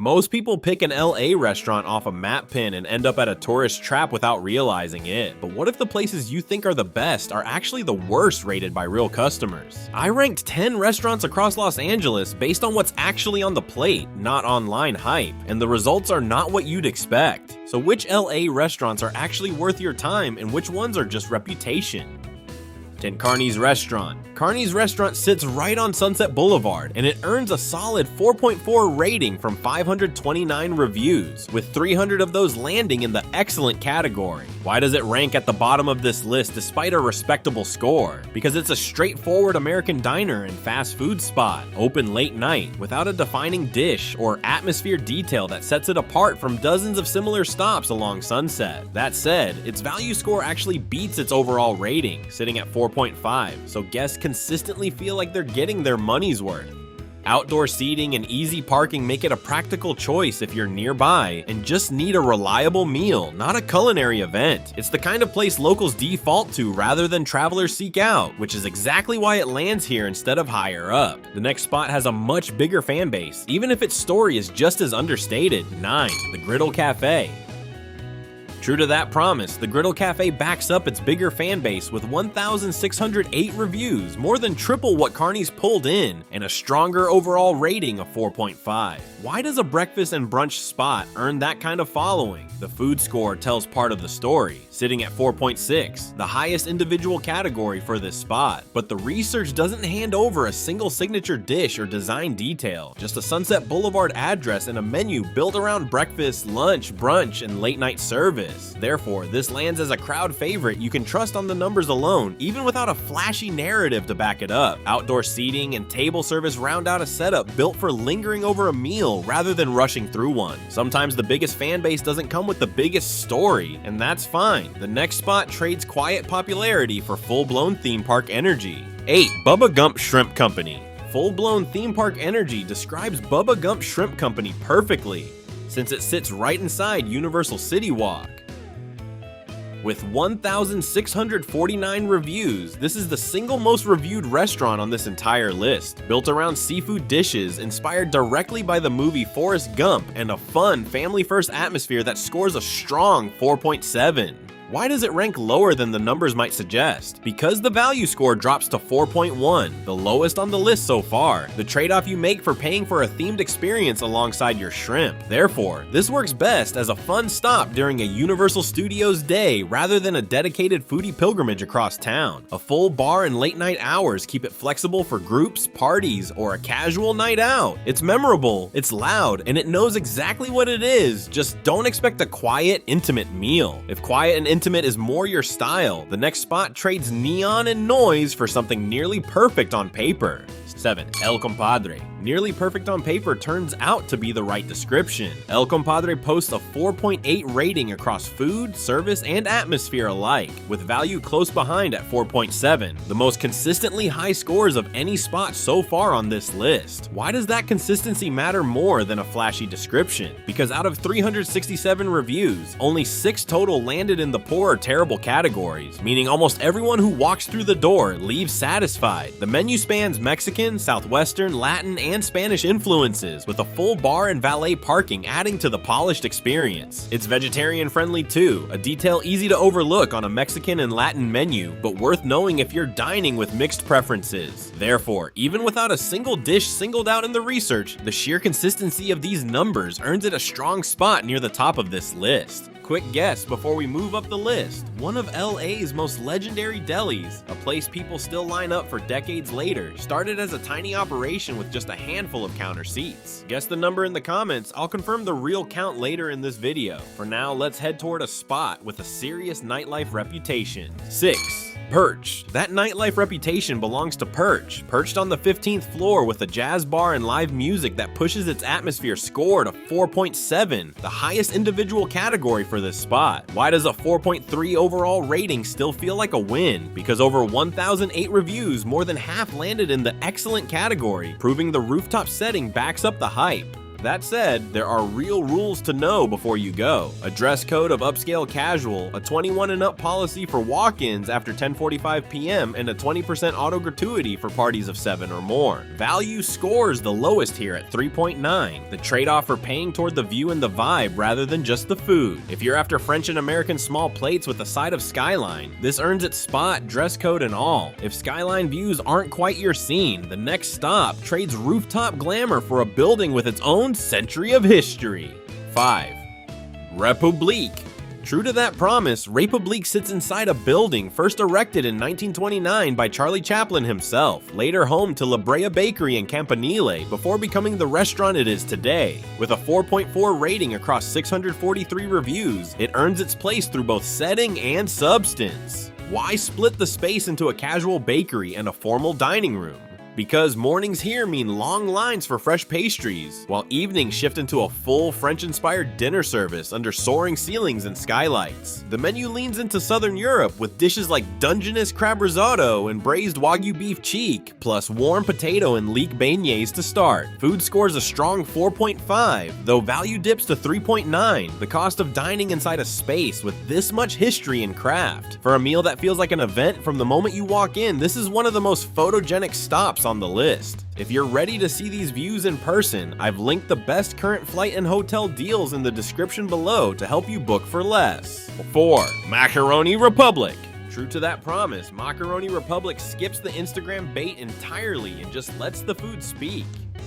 Most people pick an LA restaurant off a map pin and end up at a tourist trap without realizing it. But what if the places you think are the best are actually the worst rated by real customers? I ranked 10 restaurants across Los Angeles based on what's actually on the plate, not online hype, and the results are not what you'd expect. So which LA restaurants are actually worth your time and which ones are just reputation? 10. Carney's Restaurant. Carney's Restaurant sits right on Sunset Boulevard, and it earns a solid 4.4 rating from 529 reviews, with 300 of those landing in the excellent category. Why does it rank at the bottom of this list despite a respectable score? Because it's a straightforward American diner and fast food spot, open late night, without a defining dish or atmosphere detail that sets it apart from dozens of similar stops along Sunset. That said, its value score actually beats its overall rating, sitting at 4.5, so guests consistently feel like they're getting their money's worth. Outdoor seating and easy parking make it a practical choice if you're nearby and just need a reliable meal, not a culinary event. It's the kind of place locals default to rather than travelers seek out, which is exactly why it lands here instead of higher up. The next spot has a much bigger fan base, even if its story is just as understated. 9. The Griddle Cafe. True to that promise, the Griddle Cafe backs up its bigger fan base with 1,608 reviews, more than triple what Carney's pulled in, and a stronger overall rating of 4.5. Why does a breakfast and brunch spot earn that kind of following? The food score tells part of the story, sitting at 4.6, the highest individual category for this spot. But the research doesn't hand over a single signature dish or design detail, just a Sunset Boulevard address and a menu built around breakfast, lunch, brunch, and late night service. Therefore, this lands as a crowd favorite you can trust on the numbers alone, even without a flashy narrative to back it up. Outdoor seating and table service round out a setup built for lingering over a meal rather than rushing through one. Sometimes the biggest fan base doesn't come with the biggest story, and that's fine. The next spot trades quiet popularity for full-blown theme park energy. 8. Bubba Gump Shrimp Company. Full-blown theme park energy describes Bubba Gump Shrimp Company perfectly, since it sits right inside Universal City Walk. With 1,649 reviews, this is the single most reviewed restaurant on this entire list, built around seafood dishes inspired directly by the movie Forrest Gump and a fun, family-first atmosphere that scores a strong 4.7. Why does it rank lower than the numbers might suggest? Because the value score drops to 4.1, the lowest on the list so far, the trade-off you make for paying for a themed experience alongside your shrimp. Therefore, this works best as a fun stop during a Universal Studios day rather than a dedicated foodie pilgrimage across town. A full bar and late night hours keep it flexible for groups, parties, or a casual night out. It's memorable, it's loud, and it knows exactly what it is, just don't expect a quiet, intimate meal. If quiet and intimate is more your style, the next spot trades neon and noise for something nearly perfect on paper. 7. El Compadre. Nearly perfect on paper turns out to be the right description. El Compadre posts a 4.8 rating across food, service, and atmosphere alike, with value close behind at 4.7, the most consistently high scores of any spot so far on this list. Why does that consistency matter more than a flashy description? Because out of 367 reviews, only 6 total landed in the poor or terrible categories, meaning almost everyone who walks through the door leaves satisfied. The menu spans Mexican, Southwestern, Latin, and Spanish influences, with a full bar and valet parking adding to the polished experience. It's vegetarian friendly too, a detail easy to overlook on a Mexican and Latin menu, but worth knowing if you're dining with mixed preferences. Therefore, even without a single dish singled out in the research, the sheer consistency of these numbers earns it a strong spot near the top of this list. Quick guess before we move up the list. One of LA's most legendary delis, a place people still line up for decades later, started as a tiny operation with just a handful of counter seats. Guess the number in the comments, I'll confirm the real count later in this video. For now, let's head toward a spot with a serious nightlife reputation. 6. Perch. That nightlife reputation belongs to Perch, perched on the 15th floor with a jazz bar and live music that pushes its atmosphere score to 4.7, the highest individual category for this spot. Why does a 4.3 overall rating still feel like a win? Because over 1,008 reviews, more than half landed in the excellent category, proving the rooftop setting backs up the hype. That said, there are real rules to know before you go. A dress code of upscale casual, a 21 and up policy for walk-ins after 10:45 p.m., and a 20% auto gratuity for parties of 7 or more. Value scores the lowest here at 3.9, the trade-off for paying toward the view and the vibe rather than just the food. If you're after French and American small plates with a side of skyline, this earns its spot, dress code and all. If skyline views aren't quite your scene, the next stop trades rooftop glamour for a building with its own century of history. 5. République. True to that promise, République sits inside a building first erected in 1929 by Charlie Chaplin himself, later home to La Brea Bakery in Campanile, before becoming the restaurant it is today. With a 4.4 rating across 643 reviews, it earns its place through both setting and substance. Why split the space into a casual bakery and a formal dining room? Because mornings here mean long lines for fresh pastries, while evenings shift into a full French-inspired dinner service under soaring ceilings and skylights. The menu leans into Southern Europe with dishes like Dungeness crab risotto and braised Wagyu beef cheek, plus warm potato and leek beignets to start. Food scores a strong 4.5, though value dips to 3.9, the cost of dining inside a space with this much history and craft. For a meal that feels like an event from the moment you walk in, this is one of the most photogenic stops on the list. If you're ready to see these views in person, I've linked the best current flight and hotel deals in the description below to help you book for less. 4. Maccheroni Republic. True to that promise, Maccheroni Republic skips the Instagram bait entirely and just lets the food speak.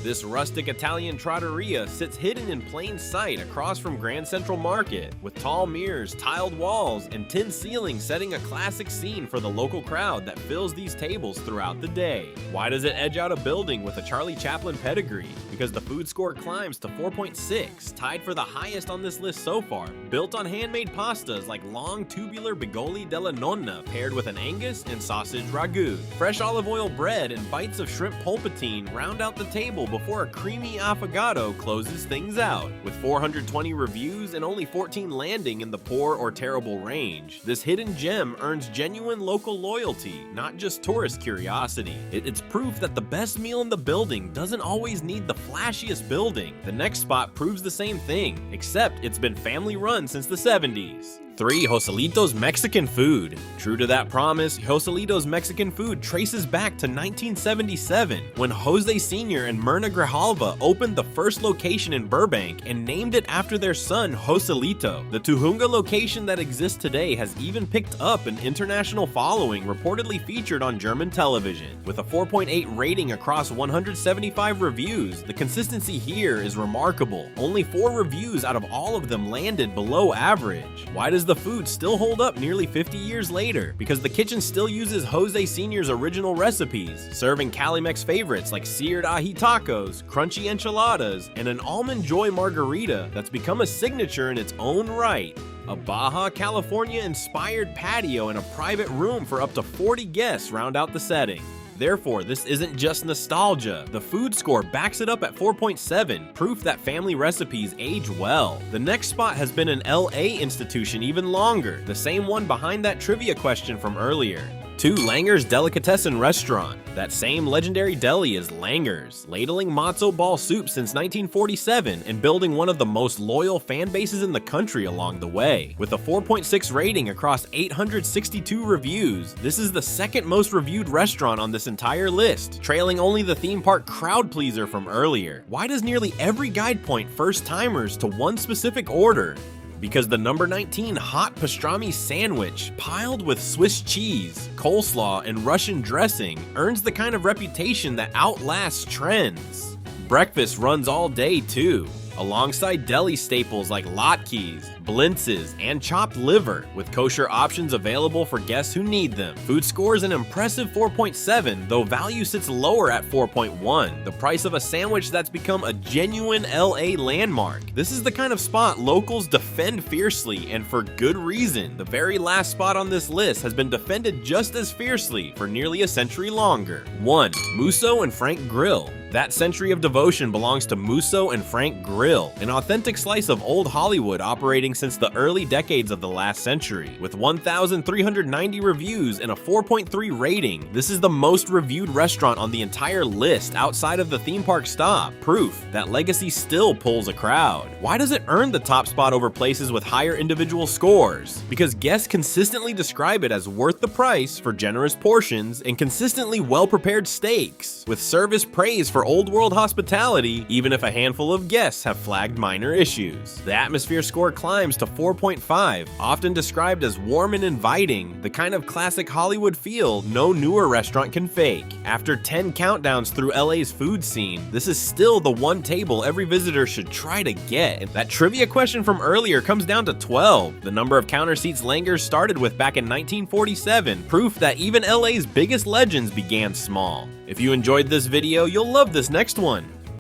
This rustic Italian trattoria sits hidden in plain sight across from Grand Central Market, with tall mirrors, tiled walls, and tin ceilings setting a classic scene for the local crowd that fills these tables throughout the day. Why does it edge out a building with a Charlie Chaplin pedigree? Because the food score climbs to 4.6, tied for the highest on this list so far, built on handmade pastas like long tubular bigoli della nonna paired with an Angus and sausage ragu. Fresh olive oil bread and bites of shrimp pulpatine round out the table before a creamy affogato closes things out. With 420 reviews and only 14 landing in the poor or terrible range, this hidden gem earns genuine local loyalty, not just tourist curiosity. It's proof that the best meal in the building doesn't always need the flashiest building. The next spot proves the same thing, except it's been family run since the 70s. 3. Joselito's Mexican food. True to that promise, Joselito's Mexican food traces back to 1977 when Jose Sr. and Myrna Grijalva opened the first location in Burbank and named it after their son Joselito. The Tujunga location that exists today has even picked up an international following, reportedly featured on German television. With a 4.8 rating across 175 reviews, the consistency here is remarkable. Only 4 reviews out of all of them landed below average. Why does the food still hold up nearly 50 years later? Because the kitchen still uses Jose Sr.'s original recipes, serving Calimex favorites like seared ají tacos, crunchy enchiladas, and an almond joy margarita that's become a signature in its own right. A Baja California-inspired patio and a private room for up to 40 guests round out the setting. Therefore, this isn't just nostalgia. The food score backs it up at 4.7, proof that family recipes age well. The next spot has been an LA institution even longer, the same one behind that trivia question from earlier. 2. Langer's Delicatessen Restaurant. That same legendary deli is Langer's, ladling matzo ball soup since 1947 and building one of the most loyal fan bases in the country along the way. With a 4.6 rating across 862 reviews, this is the second most reviewed restaurant on this entire list, trailing only the theme park crowd pleaser from earlier. Why does nearly every guide point first-timers to one specific order? Because the number 19 hot pastrami sandwich, piled with Swiss cheese, coleslaw, and Russian dressing, earns the kind of reputation that outlasts trends. Breakfast runs all day too, alongside deli staples like latkes, blintzes, and chopped liver, with kosher options available for guests who need them. Food scores an impressive 4.7, though value sits lower at 4.1, the price of a sandwich that's become a genuine LA landmark. This is the kind of spot locals defend fiercely, and for good reason. The very last spot on this list has been defended just as fiercely for nearly a century longer. 1. Musso Frank Grill. That century of devotion belongs to Musso and Frank Grill, an authentic slice of old Hollywood operating since the early decades of the last century. With 1,390 reviews and a 4.3 rating, this is the most reviewed restaurant on the entire list outside of the theme park stop, proof that legacy still pulls a crowd. Why does it earn the top spot over places with higher individual scores? Because guests consistently describe it as worth the price for generous portions and consistently well-prepared steaks, with service praised for old world hospitality, even if a handful of guests have flagged minor issues. The atmosphere score climbs to 4.5, often described as warm and inviting, the kind of classic Hollywood feel no newer restaurant can fake. After 10 countdowns through LA's food scene, this is still the one table every visitor should try to get. And that trivia question from earlier comes down to 12, the number of counter seats Langer's started with back in 1947, proof that even LA's biggest legends began small. If you enjoyed this video, you'll love this next one.